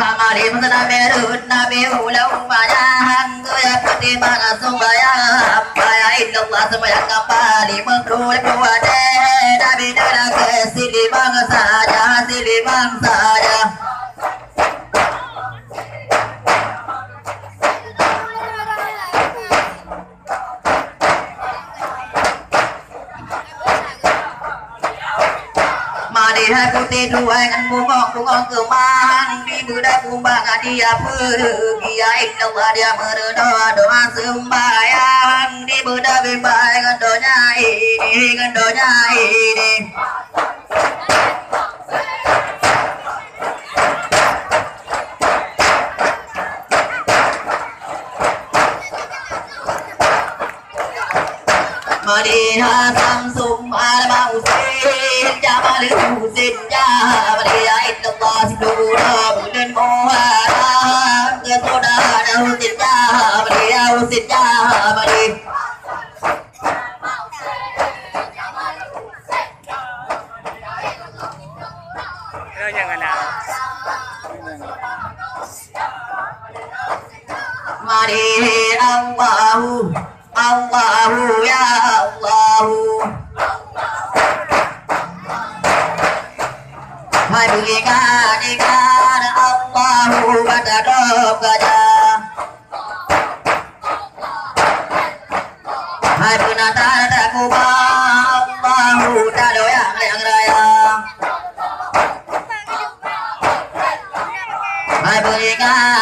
Hamari mutana merut nabi ulau bayang goya putih mana sumbaya baya illallah semaya kembali mengrul kuade nabi dana ke sili bangsa saja Hai putih dua kan bungong kemang di budak kumbang dia pergi ya Allah dia meredoa doa sembahyang di budak bimbai gandonya ini Maria Samsung Alamau Sin Jamal Husin Ya Maria Illallah Sidura Bulan Muharram Kesudah ada Husin Ya Maria Husin Ya Maria Maria Allahu ya Allahu Hai berikan Allahu pada doa Hai penata takuba Allahu tado yang raya Hai berikan